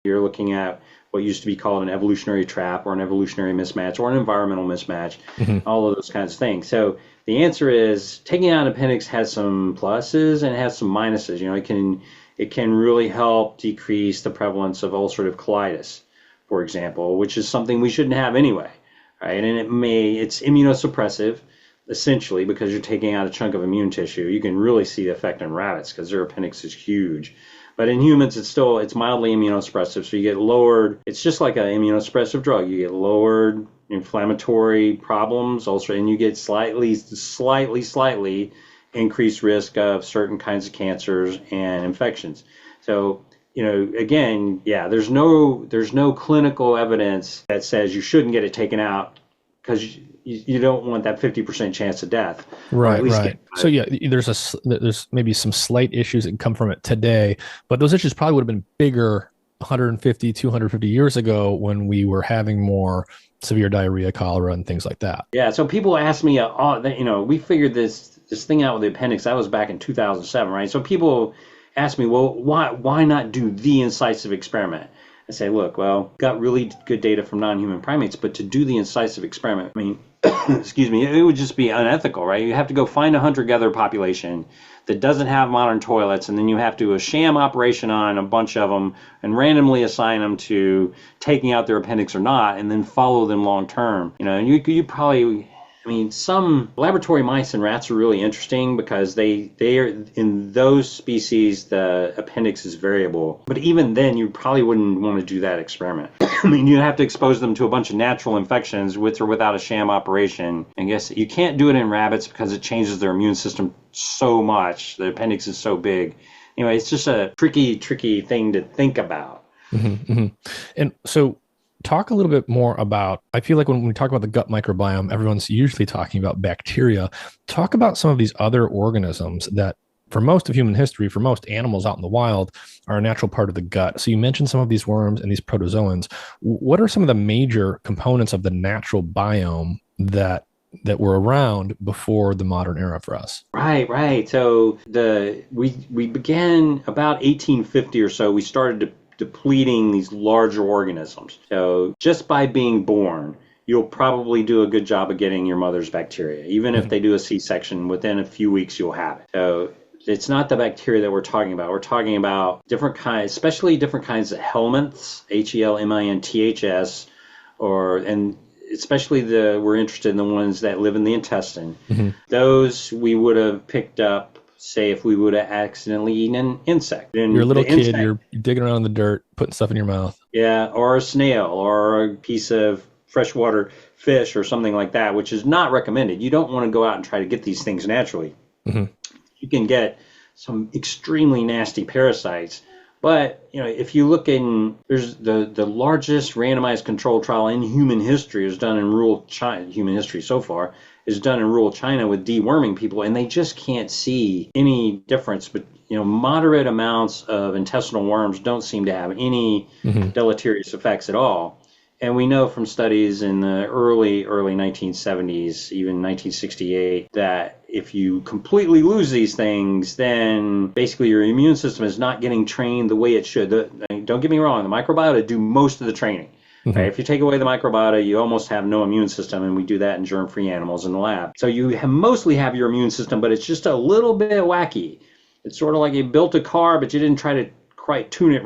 You're looking at what used to be called an evolutionary trap or an evolutionary mismatch or an environmental mismatch, all of those kinds of things. So the answer is taking out an appendix has some pluses and has some minuses. It can really help decrease the prevalence of ulcerative colitis, for example, which is something we shouldn't have anyway, right? And it's immunosuppressive, essentially, because you're taking out a chunk of immune tissue. You can really see the effect in rabbits because their appendix is huge. But in humans, it's mildly immunosuppressive. So you get lowered. It's just like an immunosuppressive drug. You get lowered inflammatory problems, and you get slightly increased risk of certain kinds of cancers and infections. So, again, yeah, there's no clinical evidence that says you shouldn't get it taken out because you don't want that 50% chance of death. Right. So yeah, there's maybe some slight issues that can come from it today, but those issues probably would have been bigger 150, 250 years ago when we were having more severe diarrhea, cholera, and things like that. Yeah. So people ask me, we figured this thing out with the appendix. That was back in 2007, right? So people ask me, well, why not do the incisive experiment? I say, look, well, got really good data from non-human primates, but to do the incisive experiment, I mean, excuse me, it would just be unethical, right? You have to go find a hunter-gatherer population that doesn't have modern toilets, and then you have to do a sham operation on a bunch of them and randomly assign them to taking out their appendix or not, and then follow them long term. And you probably, some laboratory mice and rats are really interesting because they are, in those species, the appendix is variable. But even then, you probably wouldn't want to do that experiment. You have to expose them to a bunch of natural infections with or without a sham operation. I guess you can't do it in rabbits because it changes their immune system so much. The appendix is so big. Anyway, it's just a tricky thing to think about. And so, talk a little bit more about, I feel like when we talk about the gut microbiome, everyone's usually talking about bacteria. Talk about some of these other organisms that, for most of human history, for most animals out in the wild, are a natural part of the gut. So you mentioned some of these worms and these protozoans. What are some of the major components of the natural biome that were around before the modern era for us? Right. So we began about 1850 or so. We started depleting these larger organisms. So just by being born, you'll probably do a good job of getting your mother's bacteria. Even if they do a C-section, within a few weeks you'll have it. So it's not the bacteria that we're talking about. We're talking about different kinds, especially different kinds of helminths, Helminths, and especially we're interested in the ones that live in the intestine. Those we would have picked up, say, if we would have accidentally eaten an insect. And you're a little kid, you're digging around in the dirt, putting stuff in your mouth. Yeah, or a snail, or a piece of freshwater fish or something like that, which is not recommended. You don't want to go out and try to get these things naturally. You can get some extremely nasty parasites. But, if you look there's the largest randomized controlled trial in human history is done in rural China. Human history so far is done in rural China with deworming people, and they just can't see any difference. But, moderate amounts of intestinal worms don't seem to have any deleterious effects at all. And we know from studies in the early 1970s, even 1968, that if you completely lose these things, then basically your immune system is not getting trained the way it should. Don't get me wrong, the microbiota do most of the training. Right? If you take away the microbiota, you almost have no immune system, and we do that in germ-free animals in the lab. So you mostly have your immune system, but it's just a little bit wacky. It's sort of like you built a car, but you didn't try to quite tune it